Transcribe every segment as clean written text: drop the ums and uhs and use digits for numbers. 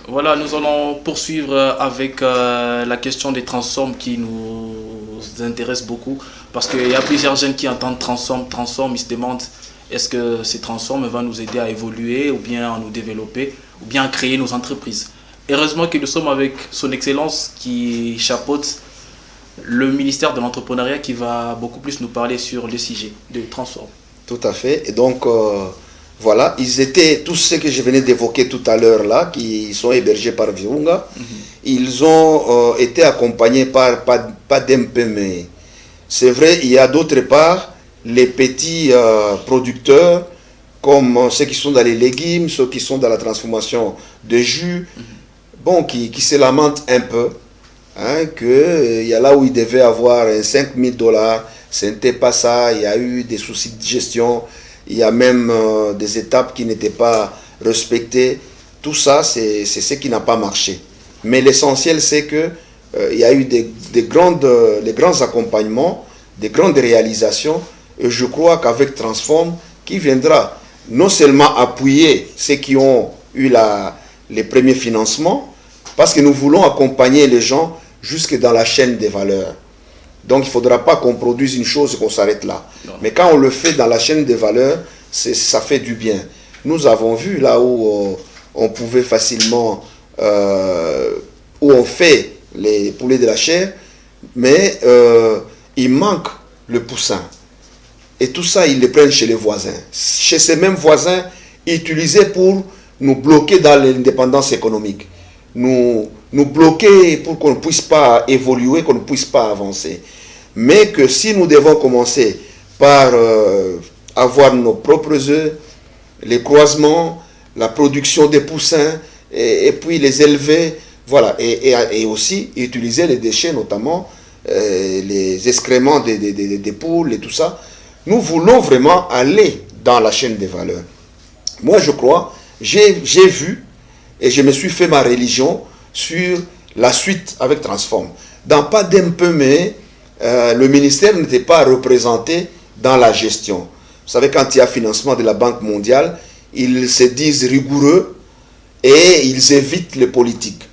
Voilà, nous allons poursuivre avec la question des transformes qui nous intéresse beaucoup. Parce qu'il y a plusieurs jeunes qui entendent transforme, ils se demandent est-ce que ces transformes vont nous aider à évoluer ou bien à nous développer ou bien à créer nos entreprises. Heureusement que nous sommes avec son excellence qui chapeaute le ministère de l'entrepreneuriat qui va beaucoup plus nous parler sur le sujet de transforme. Tout à fait. Et donc, voilà, ils étaient, tous ceux que je venais d'évoquer tout à l'heure là, qui sont hébergés par Virunga, ils ont été accompagnés par, pas d'MP, mais c'est vrai, il y a d'autre part les petits producteurs, comme ceux qui sont dans les légumes, ceux qui sont dans la transformation de jus, bon, qui se lamentent un peu, hein, qu'il y a là où ils devaient avoir 5 000 $, ce n'était pas ça, il y a eu des soucis de gestion, il y a même des étapes qui n'étaient pas respectées. Tout ça, c'est ce qui n'a pas marché. Mais l'essentiel, c'est que il y a eu des grands accompagnements, des grandes réalisations. Et je crois qu'avec Transform, qui viendra non seulement appuyer ceux qui ont eu les premiers financements, parce que nous voulons accompagner les gens jusque dans la chaîne des valeurs. Donc il ne faudra pas qu'on produise une chose et qu'on s'arrête là. Non. Mais quand on le fait dans la chaîne des valeurs, ça fait du bien. Nous avons vu là où on pouvait facilement, où on fait les poulets de la chair, mais il manque le poussin. Et tout ça, ils le prennent chez les voisins. Chez ces mêmes voisins, utilisés pour nous bloquer dans l'indépendance économique. Nous bloquer pour qu'on ne puisse pas évoluer, qu'on ne puisse pas avancer. Mais que si nous devons commencer par avoir nos propres œufs, les croisements, la production des poussins, et puis les élever, voilà, et aussi utiliser les déchets, notamment les excréments des poules et tout ça, nous voulons vraiment aller dans la chaîne des valeurs. Moi, je crois, j'ai vu, et je me suis fait ma religion sur la suite avec Transform. Dans pas d'un peu, mais le ministère n'était pas représenté dans la gestion. Vous savez, quand il y a financement de la Banque mondiale, ils se disent rigoureux et ils évitent les politiques.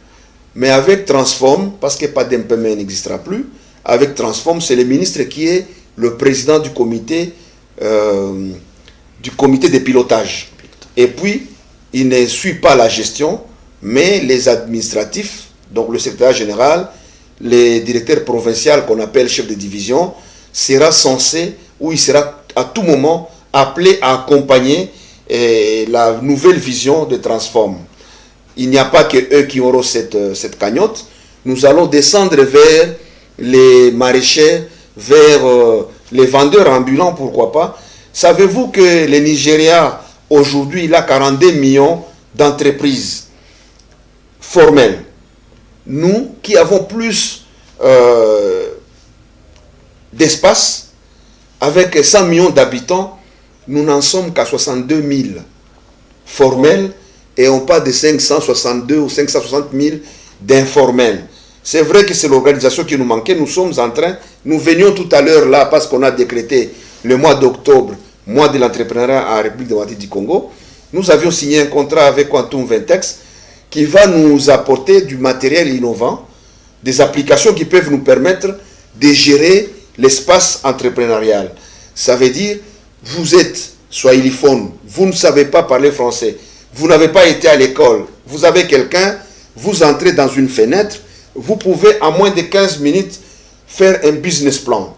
Mais avec Transform, parce que pas d'un peu, mais n'existera plus, avec Transform, c'est le ministre qui est le président du comité de pilotage. Et puis, il ne suit pas la gestion, mais les administratifs, donc le secrétaire général, les directeurs provinciaux qu'on appelle chef de division, sera censé, ou il sera à tout moment appelé à accompagner la nouvelle vision de Transform. Il n'y a pas que eux qui auront cette cagnotte. Nous allons descendre vers les maraîchers, vers les vendeurs ambulants, pourquoi pas. Savez-vous que le Nigeria, aujourd'hui, il a 42 millions d'entreprises formelles. Nous, qui avons plus d'espace, avec 100 millions d'habitants, nous n'en sommes qu'à 62 000 formels et on parle de 562 ou 560 000 d'informels. C'est vrai que c'est l'organisation qui nous manquait. Nous sommes en train, nous venions tout à l'heure là parce qu'on a décrété le mois d'octobre, mois de l'entrepreneuriat en République démocratique du Congo. Nous avions signé un contrat avec Quantum Ventex qui va nous apporter du matériel innovant, des applications qui peuvent nous permettre de gérer l'espace entrepreneurial. Ça veut dire, vous êtes swahiliphone, vous ne savez pas parler français, vous n'avez pas été à l'école, vous avez quelqu'un, vous entrez dans une fenêtre, vous pouvez en moins de 15 minutes faire un business plan.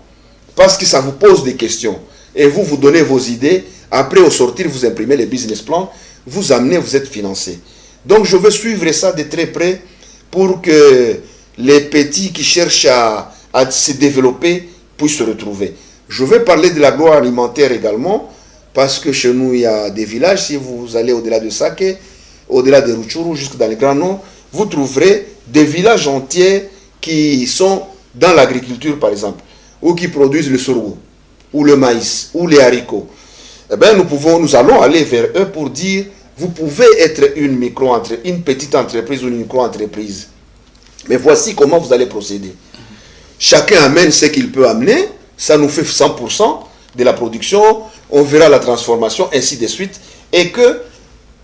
Parce que ça vous pose des questions. Et vous donnez vos idées. Après, au sortir, vous imprimez les business plans. Vous amenez, vous êtes financé. Donc, je veux suivre ça de très près pour que les petits qui cherchent à se développer puissent se retrouver. Je vais parler de l'agroalimentaire également. Parce que chez nous, il y a des villages. Si vous allez au-delà de Sake, au-delà de Rutshuru, jusque dans les Grands Noms, vous trouverez des villages entiers qui sont dans l'agriculture, par exemple, ou qui produisent le sorgho, ou le maïs, ou les haricots. Eh bien, nous allons aller vers eux pour dire, vous pouvez être une petite entreprise ou une micro-entreprise. Mais voici comment vous allez procéder. Chacun amène ce qu'il peut amener, ça nous fait 100% de la production, on verra la transformation, ainsi de suite, et que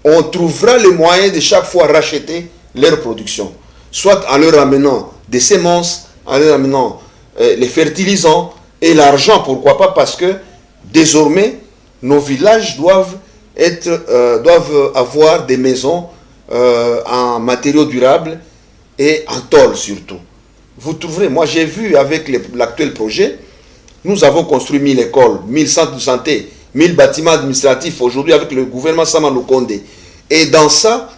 on trouvera les moyens de chaque fois racheter leur production, soit en leur amenant des semences, en leur amenant les fertilisants et l'argent, pourquoi pas, parce que désormais, nos villages doivent avoir des maisons en matériaux durables et en tôle surtout. Vous trouverez, moi j'ai vu avec l'actuel projet, nous avons construit 1000 écoles, 1000 centres de santé, 1000 bâtiments administratifs aujourd'hui avec le gouvernement Sama Lukonde. Et dans ça,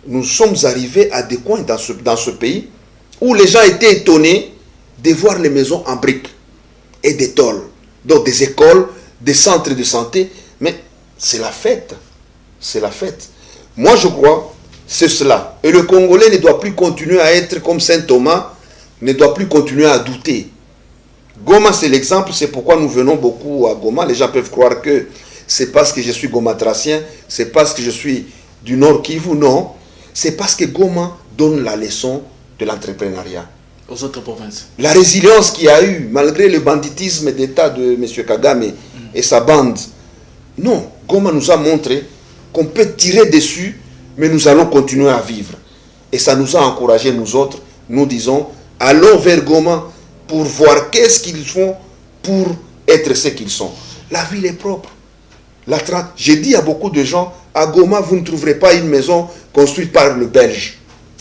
nous sommes arrivés à des coins dans ce pays où les gens étaient étonnés de voir les maisons en briques et des tôles. Donc des écoles, des centres de santé, mais c'est la fête. C'est la fête. Moi je crois, c'est cela. Et le Congolais ne doit plus continuer à être comme Saint Thomas, ne doit plus continuer à douter. Goma, c'est l'exemple, c'est pourquoi nous venons beaucoup à Goma. Les gens peuvent croire que c'est parce que je suis gomatracien, c'est parce que je suis du Nord Kivu. Non, c'est parce que Goma donne la leçon de l'entrepreneuriat. Aux autres provinces. La résilience qu'il y a eu, malgré le banditisme d'État de M. Kagame et sa bande. Non, Goma nous a montré qu'on peut tirer dessus, mais nous allons continuer à vivre. Et ça nous a encouragés, nous autres. Nous disons, allons vers Goma pour voir qu'est-ce qu'ils font pour être ce qu'ils sont. La ville est propre. J'ai dit à beaucoup de gens, à Goma, vous ne trouverez pas une maison construite par le Belge,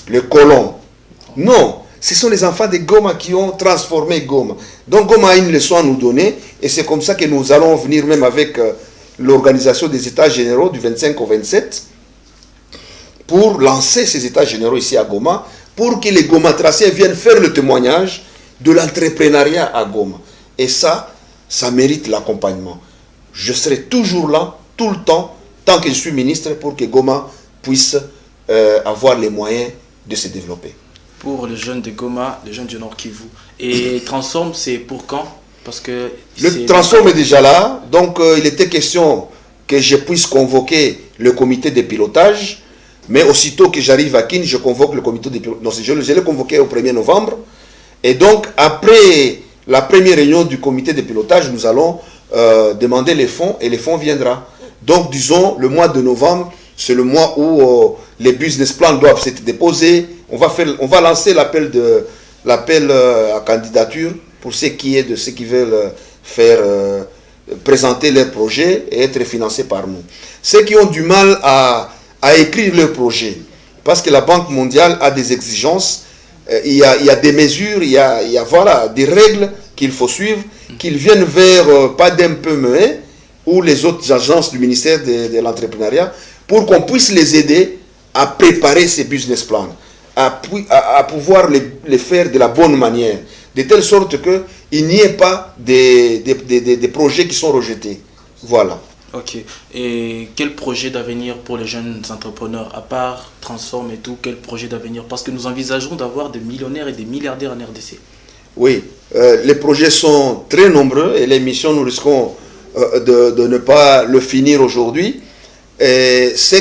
le colon. Non, ce sont les enfants de Goma qui ont transformé Goma. Donc Goma a une leçon à nous donner, et c'est comme ça que nous allons venir même avec l'organisation des États généraux du 25 au 27, pour lancer ces États généraux ici à Goma, pour que les gomatraciens viennent faire le témoignage de l'entrepreneuriat à Goma. Et ça mérite l'accompagnement. Je serai toujours là, tout le temps, tant que je suis ministre, pour que Goma puisse avoir les moyens de se développer. Pour les jeunes de Goma, les jeunes du Nord Kivu. Et Transform, c'est pour quand? Parce que le Transform est déjà là, donc il était question que je puisse convoquer le comité de pilotage, mais aussitôt que j'arrive à Kin, je convoque le comité de pilotage. Donc je l'ai convoqué au 1er novembre. Et donc, après la première réunion du comité de pilotage, nous allons demander les fonds et les fonds viendront. Donc, disons, le mois de novembre, c'est le mois où les business plans doivent s'être déposés. On va lancer l'appel à candidature pour ceux qui veulent faire présenter leurs projets et être financés par nous. Ceux qui ont du mal à écrire leurs projets, parce que la Banque mondiale a des exigences. Il y a des mesures, il y a voilà, des règles qu'il faut suivre, qu'ils viennent vers PADEMPME ou les autres agences du ministère de l'entrepreneuriat pour qu'on puisse les aider à préparer ces business plans, à pouvoir les faire de la bonne manière, de telle sorte qu'il n'y ait pas des projets qui sont rejetés. Voilà. Ok. Et quel projet d'avenir pour les jeunes entrepreneurs, à part Transform et tout, quel projet d'avenir? Parce que nous envisageons d'avoir des millionnaires et des milliardaires en RDC. Oui, les projets sont très nombreux et les missions, nous risquons de ne pas le finir aujourd'hui. Ce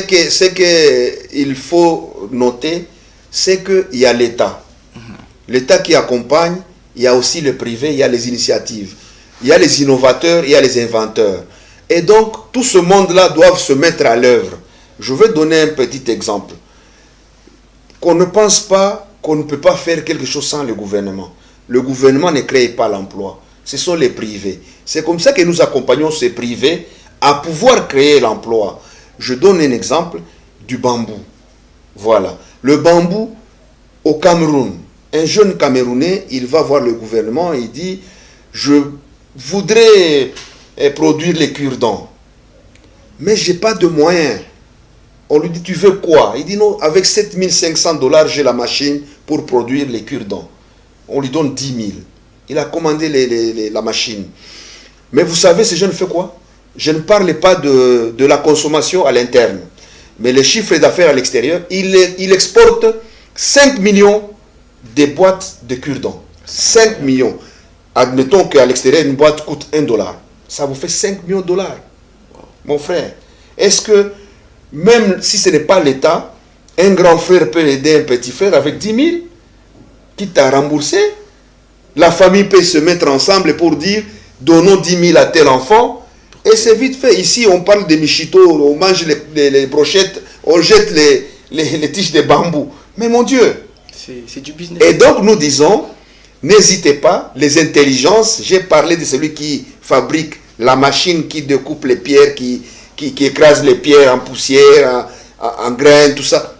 qu'il faut noter, c'est qu'il y a l'État. L'État qui accompagne, il y a aussi le privé, il y a les initiatives. Il y a les innovateurs, il y a les inventeurs. Et donc, tout ce monde-là doit se mettre à l'œuvre. Je vais donner un petit exemple. Qu'on ne pense pas qu'on ne peut pas faire quelque chose sans le gouvernement. Le gouvernement ne crée pas l'emploi. Ce sont les privés. C'est comme ça que nous accompagnons ces privés à pouvoir créer l'emploi. Je donne un exemple du bambou. Voilà. Le bambou au Cameroun. Un jeune Camerounais, il va voir le gouvernement et il dit « Je voudrais produire les cure-dents. Mais je n'ai pas de moyens. » On lui dit « Tu veux quoi ?» Il dit « Non, avec 7500 $, j'ai la machine pour produire les cure-dents. » On lui donne 10 000. Il a commandé la machine. Mais vous savez, ce jeune fait quoi? Je ne parle pas de la consommation à l'interne. Mais les chiffres d'affaires à l'extérieur, il exporte 5 millions de boîtes de cure-dents. 5 millions. Admettons qu'à l'extérieur, une boîte coûte $1. Ça vous fait 5 millions de dollars. Mon frère, est-ce que, même si ce n'est pas l'État, un grand frère peut aider un petit frère avec 10 000, quitte à rembourser? La famille peut se mettre ensemble pour dire, donnons 10 000 à tel enfant, et c'est vite fait. Ici, on parle de michito, on mange les brochettes, on jette les tiges de bambou. Mais mon Dieu. C'est du business. Et donc nous disons, n'hésitez pas, les intelligences, j'ai parlé de celui qui fabrique la machine qui découpe les pierres, qui écrase les pierres en poussière, en graines, tout ça.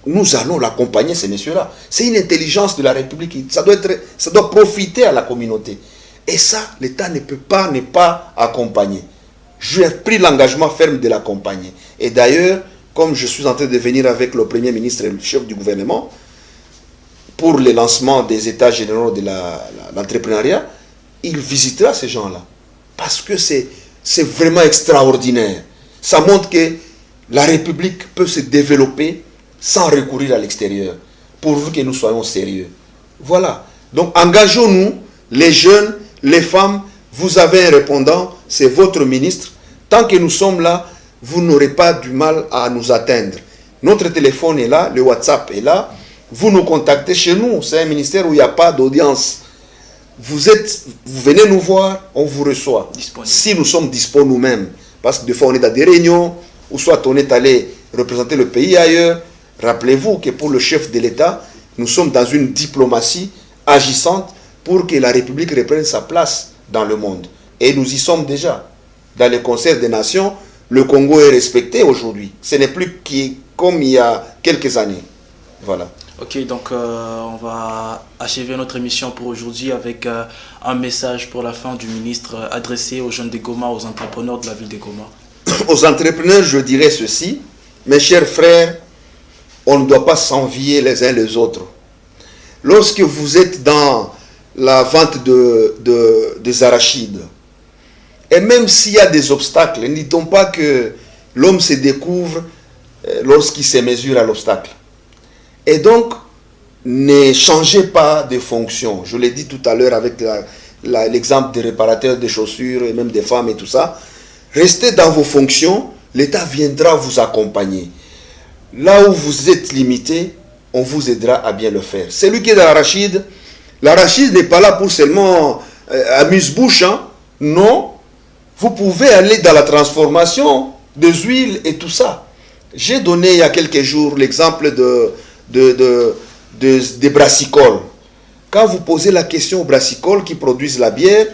Nous allons l'accompagner, ces messieurs-là. C'est une intelligence de la République. Ça doit profiter à la communauté. Et ça, l'État ne peut pas ne pas accompagner. J'ai pris l'engagement ferme de l'accompagner. Et d'ailleurs, comme je suis en train de venir avec le Premier ministre et le chef du gouvernement, pour le lancement des états généraux de l'entrepreneuriat, il visitera ces gens-là. Parce que c'est vraiment extraordinaire. Ça montre que la République peut se développer sans recourir à l'extérieur, pourvu que nous soyons sérieux. Voilà. Donc engageons-nous, les jeunes, les femmes, vous avez un répondant, c'est votre ministre. Tant que nous sommes là, vous n'aurez pas du mal à nous atteindre. Notre téléphone est là, le WhatsApp est là. Vous nous contactez chez nous, c'est un ministère où il n'y a pas d'audience. Vous venez nous voir, on vous reçoit. Disponible. Si nous sommes disponibles nous-mêmes, parce que des fois on est dans des réunions, ou soit on est allé représenter le pays ailleurs. Rappelez-vous que pour le chef de l'État, nous sommes dans une diplomatie agissante pour que la République reprenne sa place dans le monde. Et nous y sommes déjà. Dans le concert des nations, le Congo est respecté aujourd'hui. Ce n'est plus comme il y a quelques années. Voilà. Ok, donc on va achever notre émission pour aujourd'hui avec un message pour la fin du ministre adressé aux jeunes de Goma, aux entrepreneurs de la ville de Goma. Aux entrepreneurs, je dirais ceci. Mes chers frères, on ne doit pas s'envier les uns les autres. Lorsque vous êtes dans la vente des arachides, et même s'il y a des obstacles, ne dit-on pas que l'homme se découvre lorsqu'il se mesure à l'obstacle. Et donc, ne changez pas de fonction. Je l'ai dit tout à l'heure avec l'exemple des réparateurs de chaussures et même des femmes et tout ça. Restez dans vos fonctions, l'État viendra vous accompagner. Là où vous êtes limité, on vous aidera à bien le faire. Celui qui est dans l'arachide n'est pas là pour seulement amuse-bouche. Hein? Non, vous pouvez aller dans la transformation des huiles et tout ça. J'ai donné il y a quelques jours l'exemple des brassicoles. Quand vous posez la question aux brassicoles qui produisent la bière,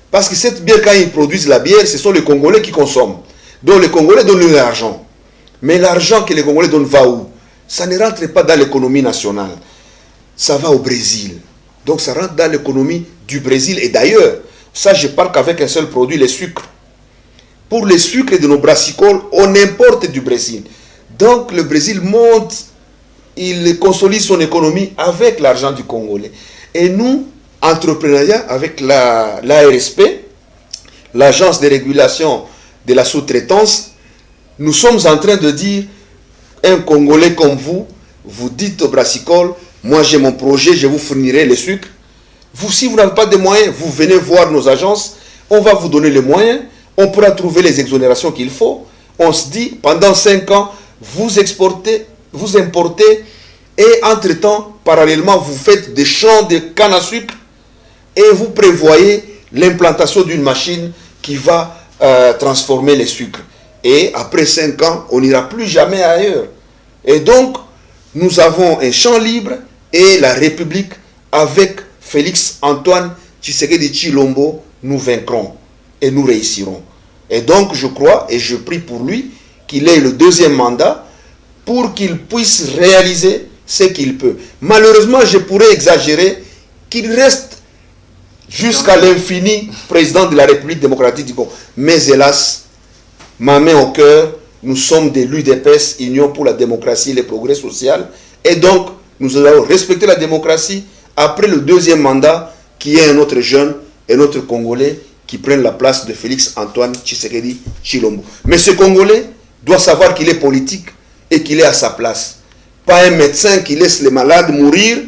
parce que cette bière, quand ils produisent la bière, ce sont les Congolais qui consomment. Donc les Congolais donnent l'argent. Mais l'argent que les Congolais donnent va où? Ça ne rentre pas dans l'économie nationale. Ça va au Brésil. Donc ça rentre dans l'économie du Brésil. Et d'ailleurs, ça je parle qu'avec un seul produit, les sucres. Pour les sucres de nos brassicoles, on importe du Brésil. Donc le Brésil monte, il consolide son économie avec l'argent du Congolais. Et nous, entrepreneuriat, avec l'ARSP, l'Agence de régulation de la sous-traitance, nous sommes en train de dire, un Congolais comme vous, vous dites au brassicole, moi j'ai mon projet, je vous fournirai les sucres. Vous, si vous n'avez pas de moyens, vous venez voir nos agences, on va vous donner les moyens, on pourra trouver les exonérations qu'il faut. On se dit, pendant 5 ans, vous exportez, vous importez, et entre-temps, parallèlement, vous faites des champs de canne à sucre, et vous prévoyez l'implantation d'une machine qui va transformer les sucres. Et après 5 ans, on n'ira plus jamais ailleurs. Et donc, nous avons un champ libre et la République, avec Félix Antoine Tshisekedi Tshilombo, nous vaincrons et nous réussirons. Et donc, je crois et je prie pour lui qu'il ait le 2e mandat pour qu'il puisse réaliser ce qu'il peut. Malheureusement, je pourrais exagérer qu'il reste jusqu'à l'infini président de la République démocratique du Congo. Mais hélas, ma main au cœur, nous sommes de l'UDPS, Union pour la démocratie et le progrès social. Et donc, nous allons respecter la démocratie après le 2e mandat, qui est un autre jeune, un autre Congolais, qui prenne la place de Félix Antoine Tshisekedi Tshilombo. Mais ce Congolais doit savoir qu'il est politique et qu'il est à sa place. Pas un médecin qui laisse les malades mourir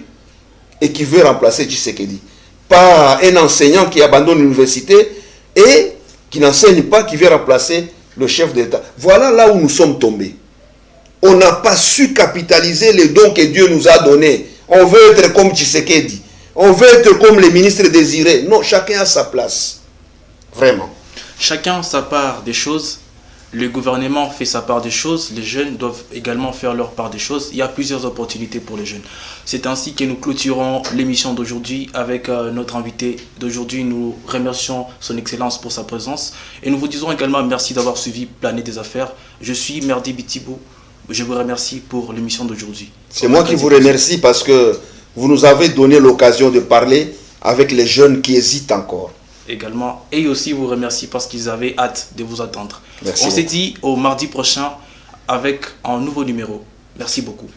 et qui veut remplacer Tshisekedi. Pas un enseignant qui abandonne l'université et qui n'enseigne pas, qui veut remplacer le chef d'État. Voilà là où nous sommes tombés. On n'a pas su capitaliser les dons que Dieu nous a donnés. On veut être comme Tshisekedi. On veut être comme les ministres désirés. Non, chacun a sa place. Vraiment. Chacun sa part des choses. Le gouvernement fait sa part des choses, les jeunes doivent également faire leur part des choses. Il y a plusieurs opportunités pour les jeunes. C'est ainsi que nous clôturons l'émission d'aujourd'hui avec notre invité d'aujourd'hui. Nous remercions son Excellence pour sa présence et nous vous disons également merci d'avoir suivi Planète des Affaires. Je suis Merdi Bitibou. Je vous remercie pour l'émission d'aujourd'hui. C'est moi qui vous remercie parce que vous nous avez donné l'occasion de parler avec les jeunes qui hésitent encore. Également, et aussi vous remercie parce qu'ils avaient hâte de vous attendre. Merci. On s'est dit au mardi prochain avec un nouveau numéro. Merci beaucoup.